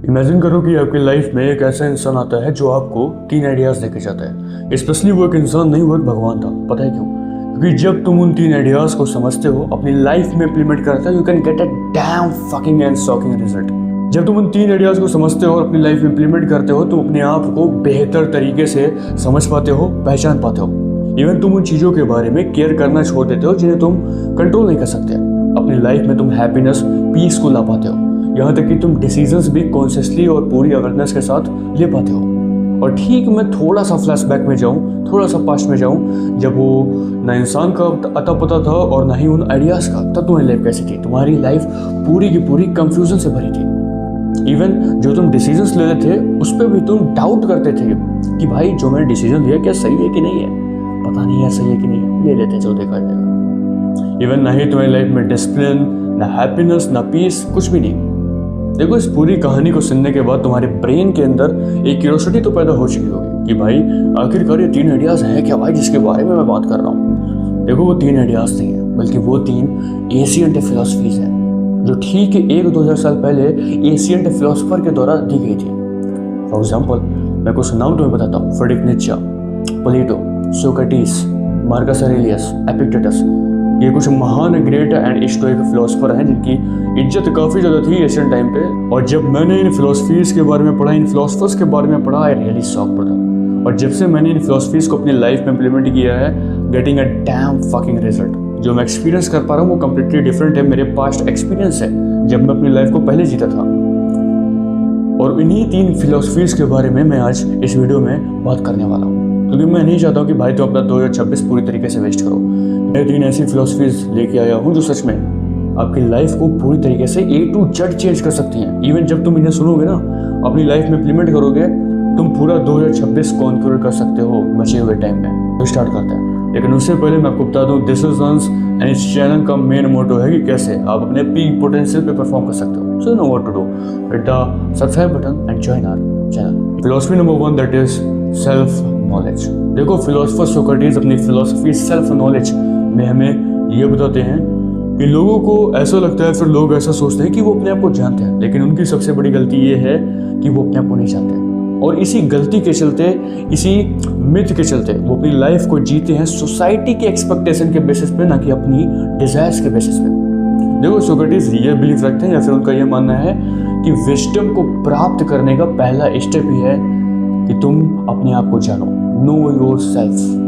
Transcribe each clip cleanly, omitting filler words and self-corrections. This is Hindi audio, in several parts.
इमेजिन करो कि आपकी लाइफ में एक ऐसा इंसान आता है जो आपको 3 आइडियाज देके जाता है। स्पेशली वो एक इंसान नहीं, वो एक भगवान था। पता है क्यों? क्योंकि जब तुम उन 3 आइडियाज को समझते हो, अपनी लाइफ में इंप्लीमेंट करते हो, you can get a dam fucking and shocking result. जब तुम उन 3 आइडियाज को समझते हो और अपनी लाइफ में इंप्लीमेंट करते हो, तुम अपने आप को बेहतर तरीके से समझ पाते हो, पहचान पाते हो। इवन तुम उन चीज़ों के बारे में केयर करना छोड़ देते हो जिन्हें तुम कंट्रोल नहीं कर सकते। अपनी लाइफ में तुम हैप्पीनेस, पीस को ला पाते हो। यहाँ तक कि तुम डिसीजंस भी कॉन्शियसली और पूरी अवेयरनेस के साथ ले पाते हो। और ठीक मैं थोड़ा सा फ्लैशबैक में जाऊँ, थोड़ा सा पास्ट में जाऊँ, जब वो ना इंसान का अता पता था और ना ही उन आइडियाज़ का, तब तुम्हारी लाइफ कैसी थी? तुम्हारी लाइफ पूरी की पूरी कंफ्यूजन से भरी थी। इवन जो तुम डिसीजंस ले रहे थे उस पर भी तुम डाउट करते थे कि भाई जो मैंने डिसीजन लिया क्या सही है कि नहीं है, पता नहीं है सही है कि नहीं है, ले लेते जो देखा जाएगा। इवन ना ही तुम्हारी लाइफ में डिसिप्लिन, ना हैप्पीनेस, ना पीस, कुछ भी नहीं। देखो, इस पूरी कहानी को सुनने के बाद तुम्हारे ब्रेन के अंदर एक क्यूरियोसिटी तो पैदा हो चुकी होगी कि भाई आखिरकार ये 3 आइडियाज़ हैं क्या भाई जिसके बारे में मैं बात कर रहा हूँ। देखो, वो 3 आइडियाज़ नहीं है, बल्कि वो 3 एशियंट फिलॉसफीज हैं जो ठीक 1-2000 साल पहले एशियंट फिलोसफर के द्वारा दी गई थी। फॉर एग्जाम्पल, मैं कुछ नाम तुम्हें बताता हूँ। फ्रेडरिक नीत्शे, प्लेटो, सोक्रेटिस, मार्कस ऑरेलियस, एपिक्टेटस। ये कुछ महान ग्रेट एंड स्टोइक फिलोसफर हैं जिनकी इज्जत काफ़ी ज़्यादा थी एशियन टाइम पे। और जब मैंने इन फिलोसफीज़ के बारे में पढ़ा, इन फिलोसफर्स के बारे में पढ़ा, आई रियली शॉक पड़ा। और जब से मैंने इन फिलोसफीज़ को अपनी लाइफ में इम्प्लीमेंट किया है, getting a dam fucking result. जो मैं एक्सपीरियंस कर पा रहा हूँ वो कम्प्लीटली डिफरेंट है मेरे पास्ट एक्सपीरियंस है जब मैं अपनी लाइफ को पहले जीता था। और इन्हीं 3 फिलोसफीज़ के बारे में मैं आज इस वीडियो में बात करने वाला हूँ, क्योंकि मैं नहीं चाहता हूँ कि भाई तो अपना 2026 पूरी तरीके से वेस्ट करो। मैं 3 ऐसी फिलोसफीज लेके आया हूँ जो सच में आपकी लाइफ को पूरी तरीके से A to Z चेंज कर सकती हैं। इवन जब तुम इन्हें सुनोगे ना, अपनी लाइफ में इम्प्लीमेंट करोगे, तुम पूरा 2026 कॉन्क्यूर कर सकते हो बचे हुए टाइम में। तो स्टार्ट करते हैं, लेकिन उससे पहले मैं आपको बता दूँ, दिस इज अंस एंड इस चैनल का मेन मोटो है कि कैसे आप अपने पीक पोटेंशियल पे परफॉर्म कर सकते हो। So you know what to do, hit the subscribe button and join our channel. Philosophy number 1, that is self knowledge. देखो, फिलोसफर सोक्रेटिस अपनी फिलोसफी सेल्फ नॉलेज में हमें ये बताते हैं कि लोगों को ऐसा लगता है, फिर लोग ऐसा सोचते हैं कि वो अपने आप को जानते हैं, लेकिन उनकी सबसे बड़ी गलती ये है कि वो अपने आप को नहीं जानते। और इसी गलती के चलते, इसी मिथ के चलते वो अपनी लाइफ को जीते हैं सोसाइटी के एक्सपेक्टेशन के बेसिस पे, ना कि अपनी डिजायर्स के बेसिस पे। देखो, सोक्रेटिस ये बिलीव रखते हैं या फिर उनका ये मानना है कि विजडम को प्राप्त करने का पहला स्टेप ही है कि तुम अपने आप को जानो, know your self.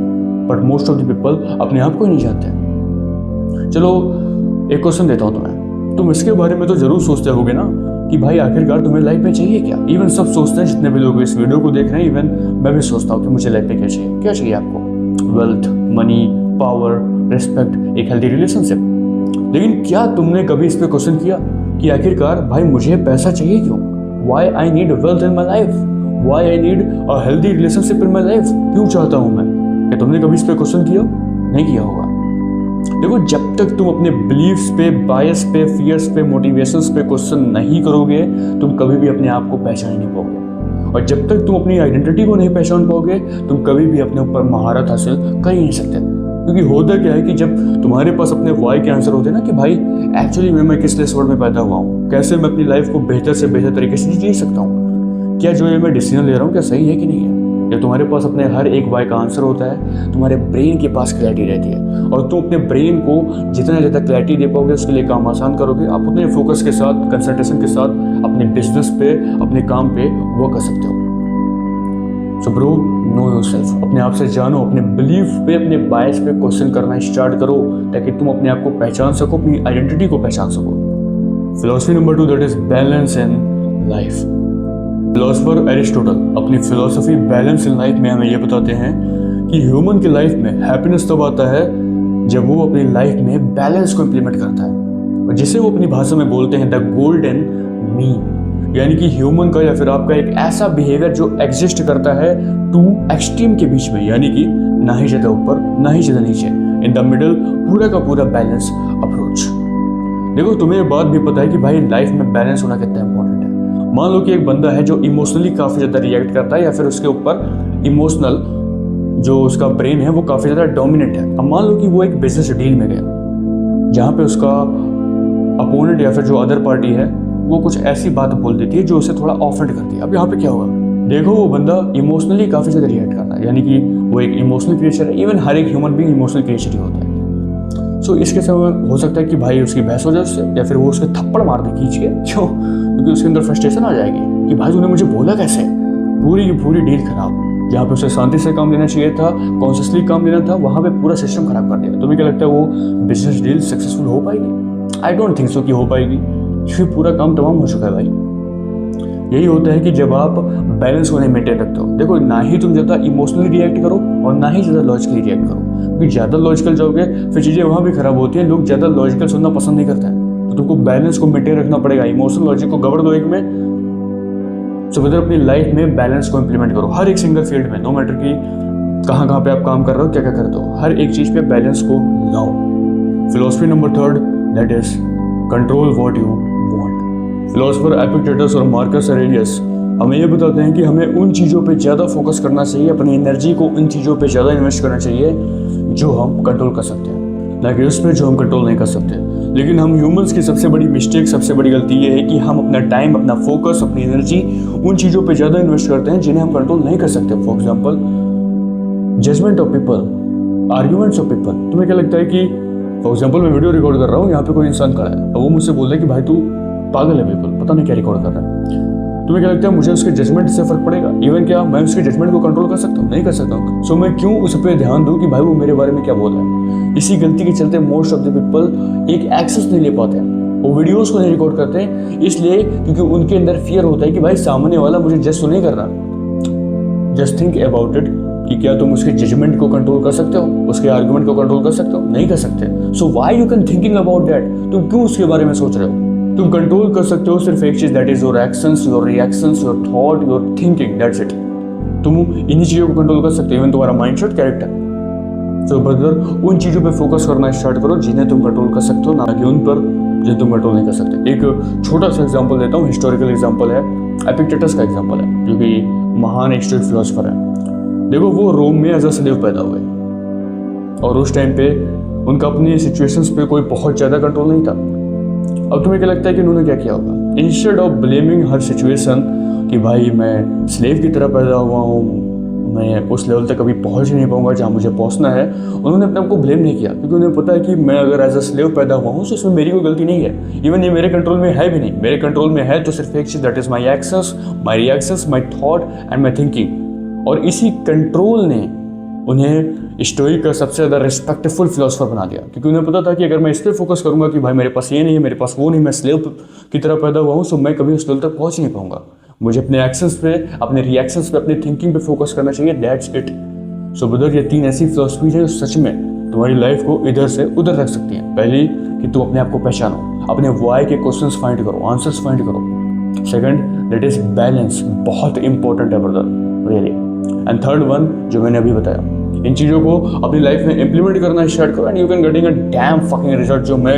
But most of the people अपने आप को ही नहीं जानते। चलो एक क्वेश्चन देता हूँ तुम्हें, तुम इसके बारे में तो जरूर सोचते होगे ना कि भाई आखिरकार तुम्हें लाइफ में चाहिए क्या। इवन सब सोचते हैं, जितने भी लोग इस वीडियो को देख रहे हैं, इवन मैं भी सोचता हूँ कि मुझे लाइफ में क्या चाहिए। क्या चाहिए आपको? वेल्थ, मनी, पावर, रिस्पेक्ट, एक हेल्दी रिलेशनशिप। लेकिन क्या तुमने कभी इस पर क्वेश्चन किया कि आखिरकार भाई मुझे पैसा चाहिए क्यों? Why I need wealth in my life, why I need a healthy relationship in my life. क्यों चाहता हूँ मैं? क्या तुमने कभी इस पर क्वेश्चन किया? नहीं किया होगा। देखो, जब तक तुम अपने बिलीव्स पे, बायस पे, फियर्स पे, मोटिवेशंस पे क्वेश्चन नहीं करोगे, तुम कभी भी अपने आप को पहचान नहीं पाओगे। और जब तक तुम अपनी आइडेंटिटी को नहीं पहचान पाओगे, तुम कभी भी अपने ऊपर महारत हासिल कर ही नहीं सकते। क्योंकि होता क्या है कि जब तुम्हारे पास अपने वाई के आंसर होते हैं ना कि भाई एक्चुअली मैं किस लिए वर्ल्ड में पैदा हुआ हूँ, कैसे मैं अपनी लाइफ को बेहतर से बेहतर तरीके से जी सकता हूँ, क्या जो ये मैं डिसीजन ले रहा हूँ क्या सही है कि नहीं है। जब तुम्हारे पास अपने हर एक वाई का आंसर होता है, तुम्हारे ब्रेन के पास क्लैरिटी रहती है। और तुम अपने ब्रेन को जितना ज़्यादा क्लैरिटी दे पाओगे, उसके लिए काम आसान करोगे। आप उतने फोकस के साथ, कंसंट्रेशन के साथ अपने बिजनेस पे, अपने काम पे वर्क कर सकते हो। So bro, no yourself. अपने आप से जानो, अपने बिलीफ पे, अपने बायस पे क्वेश्चन करना स्टार्ट करो, ताकि तुम अपने आप को पहचान सको, अपनी आइडेंटिटी को पहचान सको। Philosophy number 2, that is balance in life. Philosopher Aristotle अपनी फिलोसफी बैलेंस इन लाइफ में हमें यह बताते हैं कि ह्यूमन की लाइफ में हैप्पीनेस तब आता है जब वो अपनी लाइफ में बैलेंस को इम्प्लीमेंट करता है, और जिसे वो अपनी भाषा में बोलते हैं द गोल्डन मीन। यानी कि ह्यूमन का या फिर आपका एक ऐसा बिहेवियर जो एग्जिस्ट करता है 2 एक्सट्रीम के बीच में, यानी कि ना ही ज़्यादा ऊपर ना ही ज़्यादा नीचे, इन द मिडल, पूरा का पूरा बैलेंस अप्रोच। देखो, तुम्हें बात भी पता है कि भाई लाइफ में बैलेंस होना कितना इंपॉर्टेंट है। मान लो कि एक बंदा है जो इमोशनली काफ़ी ज़्यादा रिएक्ट करता है, या फिर उसके ऊपर इमोशनल जो उसका ब्रेन है वो काफ़ी ज़्यादा डोमिनेंट है। अब मान लो कि वो एक बिजनेस डील में गया जहाँ पे उसका अपोनेंट या फिर जो अदर पार्टी है वो कुछ ऐसी बात बोल देती है जो उसे थोड़ा ऑफेंड करती है। अब यहाँ पे क्या होगा, देखो वो बंदा इमोशनली काफ़ी ज़्यादा रिएक्ट करता है, यानी कि वो एक इमोशनल क्रिएचर है। इवन हर एक ह्यूमन बीइंग इमोशनल क्रिएचर ही होता है। सो इसके समय हो सकता है कि भाई उसकी बहस हो जाए उससे, या फिर वो उसके थप्पड़ मार दे खींच के, क्यों? क्योंकि उसके अंदर फ्रस्ट्रेशन आ जाएगी कि भाई तूने मुझे बोला कैसे। पूरी की पूरी डील खराब। जहाँ पे उसे शांति से काम लेना चाहिए था, कॉन्शियसली काम लेना था, वहाँ पे पूरा सिस्टम खराब कर दिया। तुम्हें क्या लगता है वो बिजनेस डील सक्सेसफुल हो पाएगी? आई डोंट थिंक सो कि हो पाएगी, क्योंकि पूरा काम तमाम हो चुका है भाई। यही होता है कि जब आप बैलेंस को नहीं मेंटेन रखते हो। देखो, ना ही तुम ज़्यादा इमोशनली रिएक्ट करो और ना ही ज़्यादा लॉजिकली रिएक्ट करो, क्योंकि ज़्यादा लॉजिकल जाओगे फिर चीज़ें वहाँ भी खराब होती हैं। लोग ज़्यादा लॉजिकल सुनना पसंद नहीं करते हैं, तो तुमको बैलेंस को मेंटेन रखना पड़ेगा। इमोशनल लॉजिक को गवर दो एक में। सो बदर अपनी लाइफ में बैलेंस को इंप्लीमेंट करो हर एक सिंगल फील्ड में, नो मैटर कि कहाँ कहाँ पे आप काम कर रहे हो, क्या क्या करते हो, हर एक चीज़ पे बैलेंस को लाओ। Philosophy number 3, that is control what you want. Philosopher Epictetus और मार्कस ऑरेलियस हमें ये बताते हैं कि हमें उन चीज़ों पे ज़्यादा फोकस करना चाहिए, अपनी एनर्जी को उन चीज़ों पे ज़्यादा इन्वेस्ट करना चाहिए जो हम कंट्रोल कर सकते हैं, ना कि उस पर जो हम कंट्रोल नहीं कर सकते। लेकिन हम ह्यूमंस की सबसे बड़ी मिस्टेक, सबसे बड़ी गलती ये है कि हम अपना टाइम, अपना फोकस, अपनी एनर्जी उन चीज़ों पे ज़्यादा इन्वेस्ट करते हैं जिन्हें हम कंट्रोल नहीं कर सकते। For example, judgment of people, arguments of people. तुम्हें क्या लगता है कि फॉर एग्जाम्पल मैं वीडियो रिकॉर्ड कर रहा हूँ, यहाँ पे कोई इंसान खड़ा है, तो वो मुझसे बोल रहा है कि भाई तू पागल है बिल्कुल, पता नहीं क्या रिकॉर्ड कर रहा है। तुम्हें क्या लगता है मुझे उसके जजमेंट से फर्क पड़ेगा? इवन क्या मैं उसके जजमेंट को कंट्रोल कर सकता हूँ? नहीं कर सकता हूँ। सो मैं क्यों उस पर ध्यान दूँ कि भाई वो मेरे बारे में क्या बोल रहा है? इसी गलती के चलते मोस्ट ऑफ द पीपल एक एक्सेस नहीं ले पाते हैं, वो वीडियोस को नहीं रिकॉर्ड करते हैं, इसलिए क्योंकि उनके अंदर फियर होता है कि भाई सामने वाला मुझे जज तो नहीं कर रहा। जस्ट थिंक अबाउट इट कि क्या तुम उसके जजमेंट को कंट्रोल कर सकते हो, उसके आर्गुमेंट को कंट्रोल कर सकते हो? नहीं कर सकते। So why you can thinking about that? तुम क्यों उसके बारे में सोच रहे हो? तुम कंट्रोल कर सकते हो सिर्फ एक चीज, that is your actions, your reactions, your thought, your thinking, that's it. तुम इन्हीं चीजों को कंट्रोल कर सकते हो, इवन तुम्हारा माइंडसेट, कैरेक्टर। सो ब्रदर, उन चीजों पे फोकस करना स्टार्ट करो जिन्हें तुम कंट्रोल कर सकते हो, ना कि उन पर जिन्हें तुम कंट्रोल नहीं कर सकते। एक छोटा सा एग्जांपल देता हूँ, हिस्टोरिकल एग्जांपल है, एपिक्टेटस का एग्जांपल है, जो कि महान हिस्टोरिक फिलोसोफर है। देखो, वो रोम में एज अ स्लेव पैदा हुए और उस टाइम पे उनका अपनी सिचुएशंस पे कोई बहुत ज़्यादा कंट्रोल नहीं था। अब तुम्हें क्या लगता है कि उन्होंने क्या किया होगा? Instead of blaming her situation कि भाई मैं स्लेव की तरह पैदा हुआ हूँ, मैं उस लेवल तक कभी पहुँच नहीं पाऊंगा जहाँ मुझे पहुँचना है, उन्होंने अपने आप को ब्लेम नहीं किया, क्योंकि उन्हें पता है कि मैं अगर एज अ स्लेव पैदा हुआ हूँ तो इसमें मेरी कोई गलती नहीं है। इवन ये मेरे कंट्रोल में है भी नहीं। मेरे कंट्रोल में है तो सिर्फ एक चीज़, that is my actions, my reactions, my thought and my thinking. और इसी कंट्रोल ने उन्हें स्टोइक का सबसे ज़्यादा रिस्पेक्टफुल फिलोसोफर बना दिया, क्योंकि उन्हें पता था कि अगर मैं इस पर फोकस करूंगा कि भाई मेरे पास ये नहीं है, मेरे पास वो नहीं, मैं स्लेव की तरह पैदा हुआ हूँ, तो मैं कभी उस लेवल तक पहुँच नहीं पाऊंगा। मुझे अपने एक्शंस पे, अपने रिएक्शंस पे, अपने थिंकिंग पे फोकस करना चाहिए, दैट्स इट। सो ब्रदर, ये 3 ऐसी फिलोसफीज हैं जो सच में तुम्हारी लाइफ को इधर से उधर रख सकती हैं। पहली कि तुम अपने आप को पहचानो, अपने व्हाई के क्वेश्चंस फाइंड करो, आंसर्स फाइंड करो। सेकंड, दैट इज बैलेंस, बहुत इंपॉर्टेंट है brother, really. And third one, जो मैंने अभी बताया, इन चीज़ों को अपनी लाइफ में इंप्लीमेंट करना स्टार्ट करो and you can getting a dam fucking result जो मैं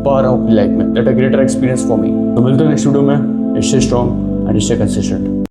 पा रहा हूँ अपनी लाइफ में। That a greater experience for me. तो मिलते हैं नेक्स्ट वीडियो में। Stay strong and stay consistent.